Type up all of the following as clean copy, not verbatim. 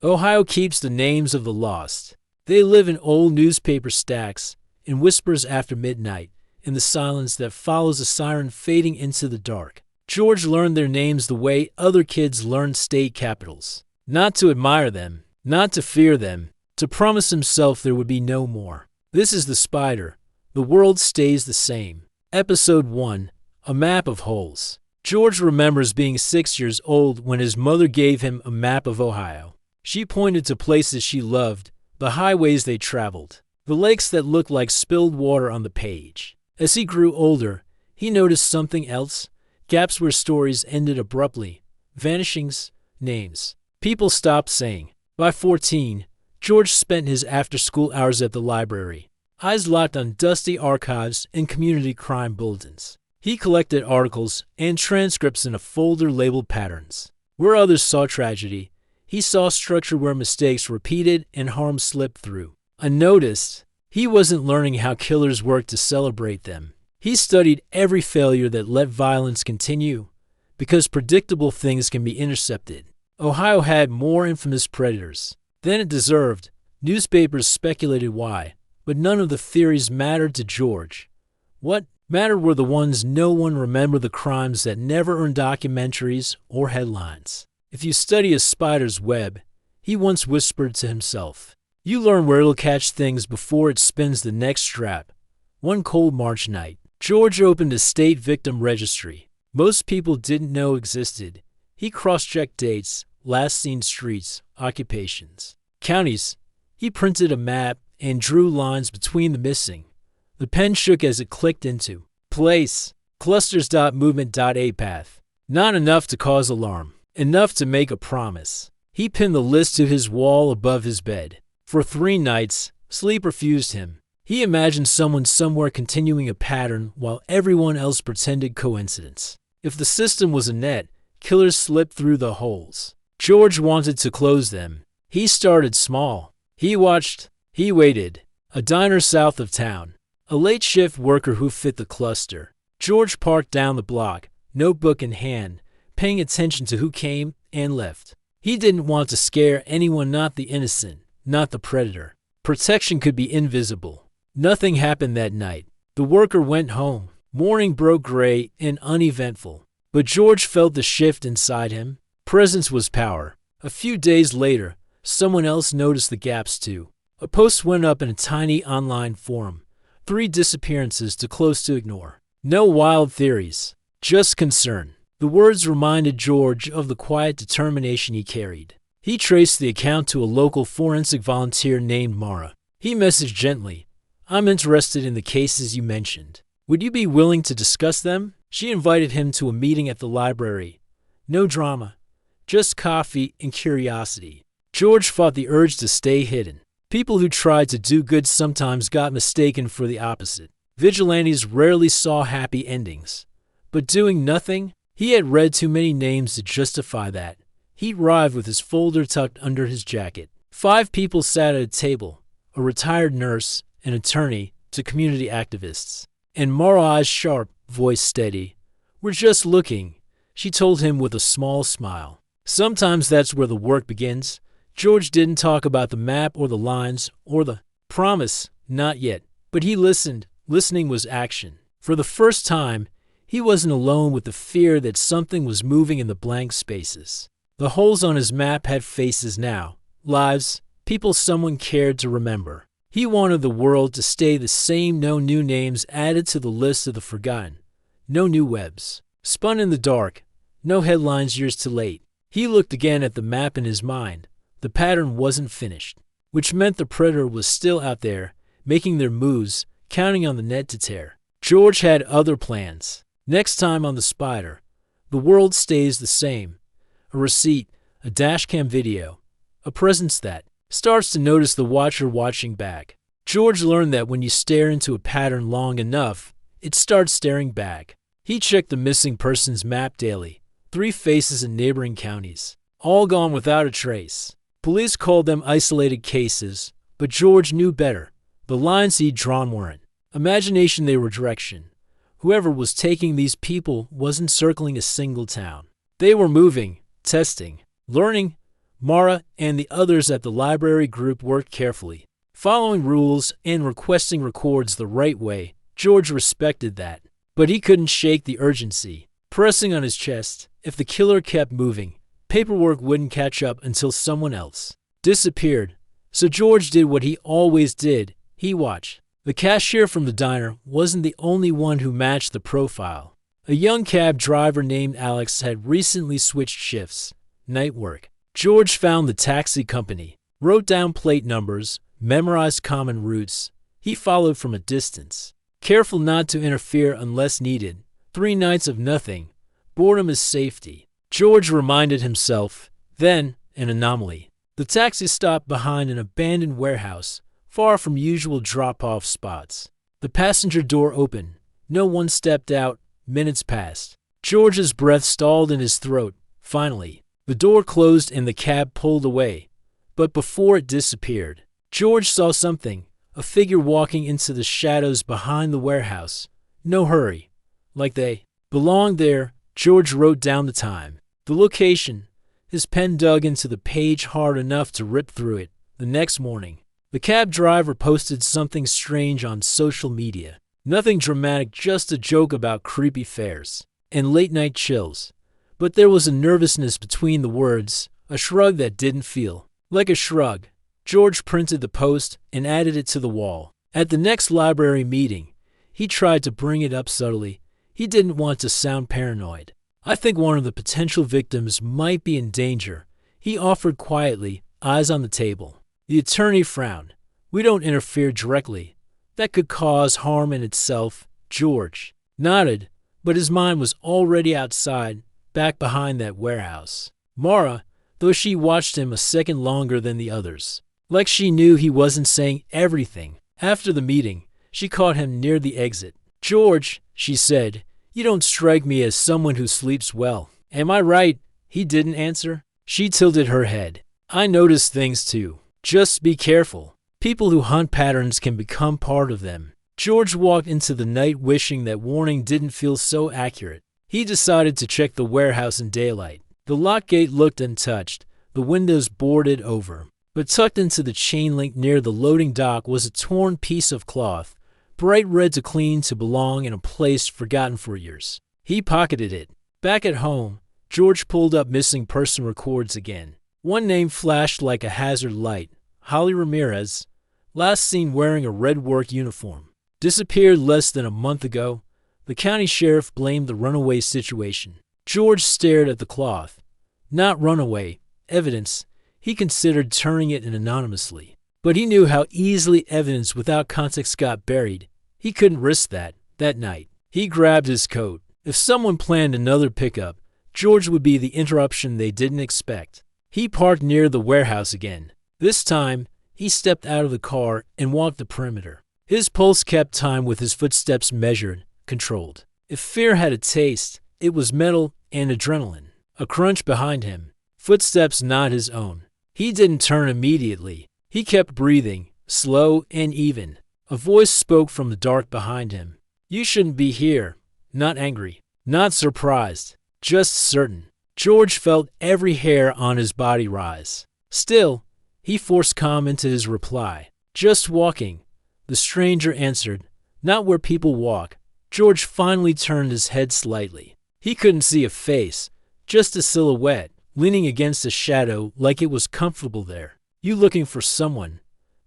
Ohio keeps the names of the lost. They live in old newspaper stacks, in whispers after midnight, in the silence that follows a siren fading into the dark. George learned their names the way other kids learned state capitals. Not to admire them, not to fear them, to promise himself there would be no more. This is the spider. The world stays the same. Episode 1. A Map of Holes. George remembers being 6 years old when his mother gave him a map of Ohio. She pointed to places she loved, the highways they traveled, the lakes that looked like spilled water on the page. As he grew older, he noticed something else, gaps where stories ended abruptly, vanishings, names. People stopped saying. By 14, George spent his after-school hours at the library, eyes locked on dusty archives and community crime bulletins. He collected articles and transcripts in a folder labeled patterns. Where others saw tragedy, he saw structure where mistakes repeated and harm slipped through. Unnoticed, he wasn't learning how killers worked to celebrate them. He studied every failure that let violence continue, because predictable things can be intercepted. Ohio had more infamous predators than it deserved. Newspapers speculated why, but none of the theories mattered to George. What mattered were the ones no one remembered, the crimes that never earned documentaries or headlines. If you study a spider's web, he once whispered to himself, you learn where it'll catch things before it spins the next trap. One cold March night, George opened a state victim registry most people didn't know existed. He cross-checked dates, last seen streets, occupations, counties. He printed a map and drew lines between the missing. The pen shook as it clicked into place. Clusters.movement.apath. Not enough to cause alarm. Enough to make a promise. He pinned the list to his wall above his bed. For 3 nights, sleep refused him. He imagined someone somewhere continuing a pattern while everyone else pretended coincidence. If the system was a net, killers slipped through the holes. George wanted to close them. He started small. He watched. He waited. A diner south of town. A late shift worker who fit the cluster. George parked down the block, notebook in hand, paying attention to who came and left. He didn't want to scare anyone, not the innocent, not the predator. Protection could be invisible. Nothing happened that night. The worker went home. Morning broke gray and uneventful. But George felt the shift inside him. Presence was power. A few days later, someone else noticed the gaps too. A post went up in a tiny online forum. 3 disappearances too close to ignore. No wild theories, just concern. The words reminded George of the quiet determination he carried. He traced the account to a local forensic volunteer named Mara. He messaged gently, I'm interested in the cases you mentioned. Would you be willing to discuss them? She invited him to a meeting at the library. No drama, just coffee and curiosity. George fought the urge to stay hidden. People who tried to do good sometimes got mistaken for the opposite. Vigilantes rarely saw happy endings. But doing nothing? He had read too many names to justify that. He arrived with his folder tucked under his jacket. 5 people sat at a table, a retired nurse, an attorney, to community activists. And Mara, eyes sharp, voice steady. We're just looking, she told him with a small smile. Sometimes that's where the work begins. George didn't talk about the map or the lines or the promise, not yet. But he listened. Listening was action. For the first time, he wasn't alone with the fear that something was moving in the blank spaces. The holes on his map had faces now, lives, people someone cared to remember. He wanted the world to stay the same, no new names added to the list of the forgotten, no new webs spun in the dark, no headlines years too late. He looked again at the map in his mind. The pattern wasn't finished, which meant the predator was still out there, making their moves, counting on the net to tear. George had other plans. Next time on The Spider, the world stays the same. A receipt, a dashcam video, a presence that starts to notice the watcher watching back. George learned that when you stare into a pattern long enough, it starts staring back. He checked the missing persons map daily. 3 faces in neighboring counties, all gone without a trace. Police called them isolated cases, but George knew better. The lines he'd drawn weren't imagination, they were direction. Whoever was taking these people wasn't circling a single town. They were moving, testing, learning, Mara and the others at the library group worked carefully, following rules and requesting records the right way. George respected that, but he couldn't shake the urgency pressing on his chest. If the killer kept moving, paperwork wouldn't catch up until someone else disappeared. So George did what he always did. He watched. The cashier from the diner wasn't the only one who matched the profile. A young cab driver named Alex had recently switched shifts, night work. George found the taxi company, wrote down plate numbers, memorized common routes. He followed from a distance, careful not to interfere unless needed. 3 nights of nothing. Boredom is safety, George reminded himself. Then, an anomaly. The taxi stopped behind an abandoned warehouse, far from usual drop-off spots. The passenger door opened. No one stepped out. Minutes passed. George's breath stalled in his throat. Finally, the door closed and the cab pulled away. But before it disappeared, George saw something, a figure walking into the shadows behind the warehouse. No hurry. Like they belonged there. George wrote down the time, the location. His pen dug into the page hard enough to rip through it. The next morning, the cab driver posted something strange on social media. Nothing dramatic, just a joke about creepy fares and late-night chills. But there was a nervousness between the words, a shrug that didn't feel like a shrug. George printed the post and added it to the wall. At the next library meeting, he tried to bring it up subtly. He didn't want to sound paranoid. I think one of the potential victims might be in danger, he offered quietly, eyes on the table. The attorney frowned. We don't interfere directly. That could cause harm in itself. George nodded, but his mind was already outside, back behind that warehouse. Mara, though she watched him a second longer than the others, like she knew he wasn't saying everything. After the meeting, she caught him near the exit. George, she said, you don't strike me as someone who sleeps well. Am I right? He didn't answer. She tilted her head. I notice things too. Just be careful. People who hunt patterns can become part of them. George walked into the night wishing that warning didn't feel so accurate. He decided to check the warehouse in daylight. The lock gate looked untouched, the windows boarded over. But tucked into the chain link near the loading dock was a torn piece of cloth, bright red to clean to belong in a place forgotten for years. He pocketed it. Back at home, George pulled up missing person records again. One name flashed like a hazard light. Holly Ramirez, last seen wearing a red work uniform. Disappeared less than a month ago. The county sheriff blamed the runaway situation. George stared at the cloth. Not runaway, evidence. He considered turning it in anonymously. But he knew how easily evidence without context got buried. He couldn't risk that night. He grabbed his coat. If someone planned another pickup, George would be the interruption they didn't expect. He parked near the warehouse again. This time, he stepped out of the car and walked the perimeter. His pulse kept time with his footsteps measured, controlled. If fear had a taste, it was metal and adrenaline. A crunch behind him. Footsteps not his own. He didn't turn immediately. He kept breathing, slow and even. A voice spoke from the dark behind him. You shouldn't be here. Not angry, not surprised, just certain. George felt every hair on his body rise. Still, he forced calm into his reply. Just walking. The stranger answered. Not where people walk. George finally turned his head slightly. He couldn't see a face, just a silhouette, leaning against a shadow like it was comfortable there. You looking for someone?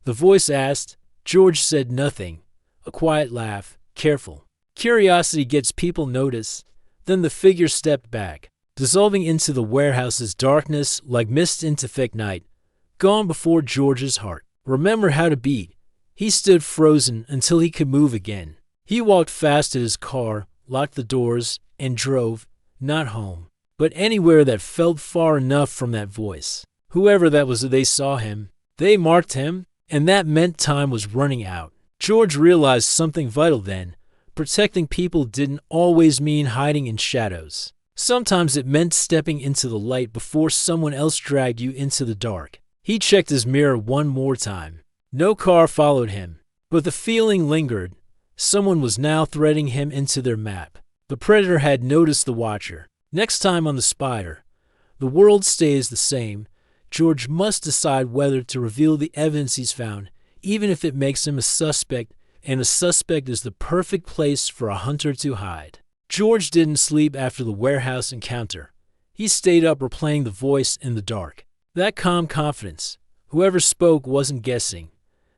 The voice asked. George said nothing. A quiet laugh, careful. Curiosity gets people notice. Then the figure stepped back, dissolving into the warehouse's darkness like mist into thick night, gone before George's heart. Remember how to beat. He stood frozen until he could move again. He walked fast to his car, locked the doors, and drove, not home, but anywhere that felt far enough from that voice. Whoever that was, they saw him. They marked him, and that meant time was running out. George realized something vital then. Protecting people didn't always mean hiding in shadows. Sometimes it meant stepping into the light before someone else dragged you into the dark. He checked his mirror one more time. No car followed him, but the feeling lingered. Someone was now threading him into their map. The predator had noticed the watcher. Next time on the Spider, the world stays the same. George must decide whether to reveal the evidence he's found, even if it makes him a suspect, and a suspect is the perfect place for a hunter to hide. George didn't sleep after the warehouse encounter. He stayed up replaying the voice in the dark. That calm confidence. Whoever spoke wasn't guessing.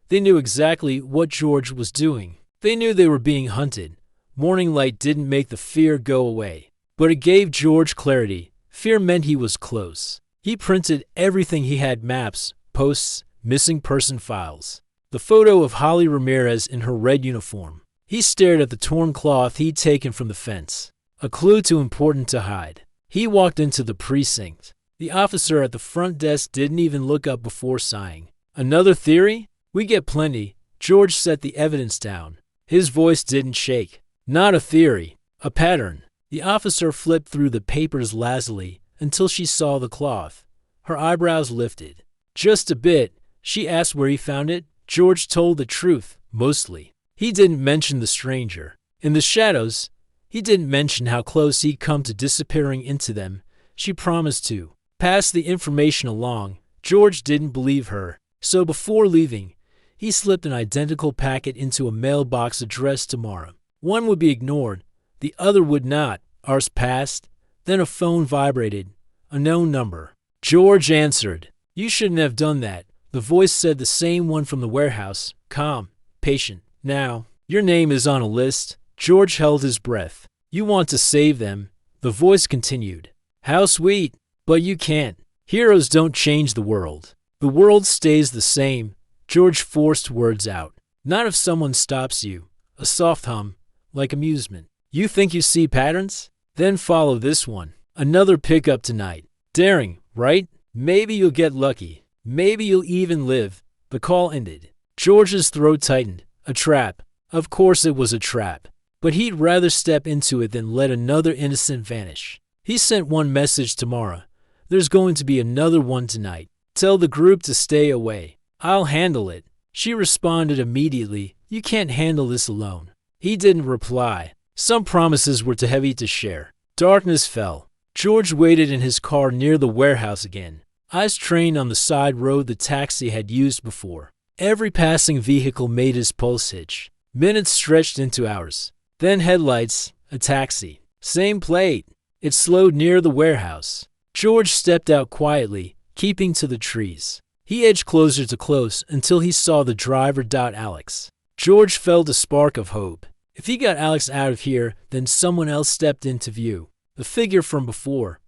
They knew exactly what George was doing. They knew they were being hunted. Morning light didn't make the fear go away, but it gave George clarity. Fear meant he was close. He printed everything he had: maps, posts, missing person files. The photo of Holly Ramirez in her red uniform. He stared at the torn cloth he'd taken from the fence. A clue too important to hide. He walked into the precinct. The officer at the front desk didn't even look up before sighing. Another theory? We get plenty. George set the evidence down. His voice didn't shake. Not a theory. A pattern. The officer flipped through the papers lazily until she saw the cloth. Her eyebrows lifted. Just a bit. She asked where he found it. George told the truth, mostly. He didn't mention the stranger. In the shadows, he didn't mention how close he'd come to disappearing into them. She promised to pass the information along. George didn't believe her, so before leaving, he slipped an identical packet into a mailbox addressed to Mara. One would be ignored, the other would not. Hours passed, then a phone vibrated. A known number. George answered. You shouldn't have done that. The voice said, the same one from the warehouse, calm, patient. Now, your name is on a list. George held his breath. You want to save them, the voice continued. How sweet, but you can't. Heroes don't change the world. The world stays the same. George forced words out. Not if someone stops you. A soft hum, like amusement. You think you see patterns? Then follow this one. Another pickup tonight. Daring, right? Maybe you'll get lucky. Maybe you'll even live. The call ended. George's throat tightened. A trap. Of course it was a trap. But he'd rather step into it than let another innocent vanish. He sent one message to Mara. There's going to be another one tonight. Tell the group to stay away. I'll handle it. She responded immediately. You can't handle this alone. He didn't reply. Some promises were too heavy to share. Darkness fell. George waited in his car near the warehouse again. Eyes trained on the side road the taxi had used before. Every passing vehicle made his pulse hitch. Minutes stretched into hours. Then headlights, a taxi. Same plate. It slowed near the warehouse. George stepped out quietly, keeping to the trees. He edged closer to close until he saw the driver. Alex. George felt a spark of hope. If he got Alex out of here, then someone else stepped into view. The figure from before.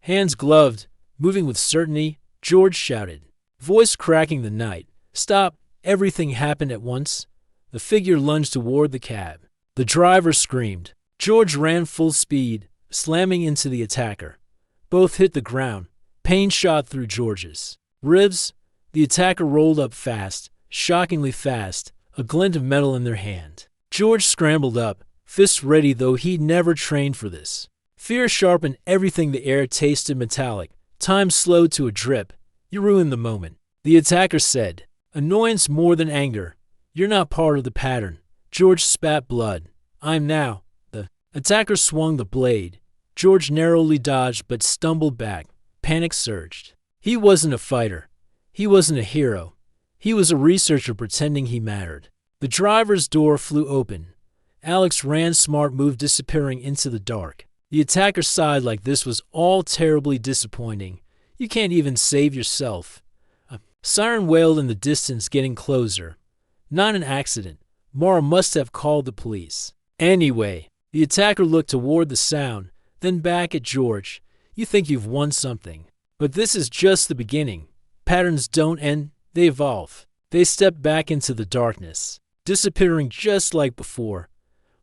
Hands gloved, moving with certainty, George shouted. Voice cracking the night. Stop. Everything happened at once. The figure lunged toward the cab. The driver screamed. George ran full speed, slamming into the attacker. Both hit the ground. Pain shot through George's ribs. The attacker rolled up fast, shockingly fast, a glint of metal in their hand. George scrambled up, fists ready, though he'd never trained for this. Fear sharpened everything. The air tasted metallic. Time slowed to a drip. You ruined the moment. The attacker said. Annoyance more than anger. You're not part of the pattern. George spat blood. I'm now. The attacker swung the blade. George narrowly dodged but stumbled back. Panic surged. He wasn't a fighter. He wasn't a hero. He was a researcher pretending he mattered. The driver's door flew open. Alex ran, smart move, disappearing into the dark. The attacker sighed like this was all terribly disappointing. You can't even save yourself. A siren wailed in the distance, getting closer. Not an accident. Mara must have called the police. Anyway, the attacker looked toward the sound, then back at George. You think you've won something. But this is just the beginning. Patterns don't end, they evolve. They step back into the darkness, disappearing just like before,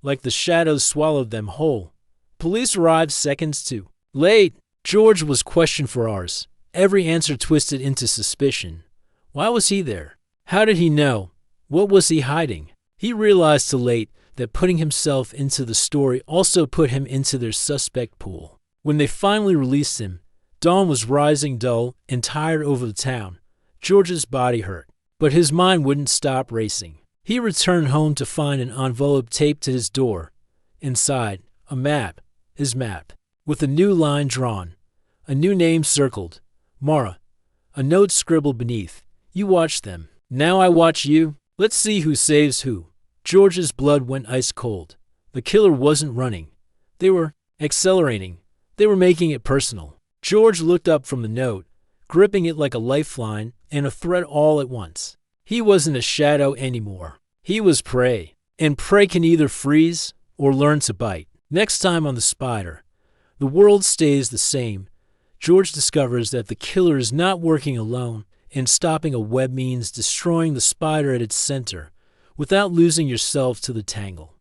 like the shadows swallowed them whole. Police arrived seconds too late. George was questioned for hours, every answer twisted into suspicion. Why was he there? How did he know? What was he hiding? He realized too late that putting himself into the story also put him into their suspect pool. When they finally released him, dawn was rising, dull and tired over the town. George's body hurt, but his mind wouldn't stop racing. He returned home to find an envelope taped to his door. Inside, a map, his map, with a new line drawn, a new name circled, Mara. A note scribbled beneath. You watch them. Now I watch you. Let's see who saves who. George's blood went ice cold. The killer wasn't running. They were accelerating. They were making it personal. George looked up from the note, gripping it like a lifeline and a threat all at once. He wasn't a shadow anymore. He was prey. And prey can either freeze or learn to bite. Next time on The Spider, the world stays the same. George discovers that the killer is not working alone, and stopping a web means destroying the spider at its center without losing yourself to the tangle.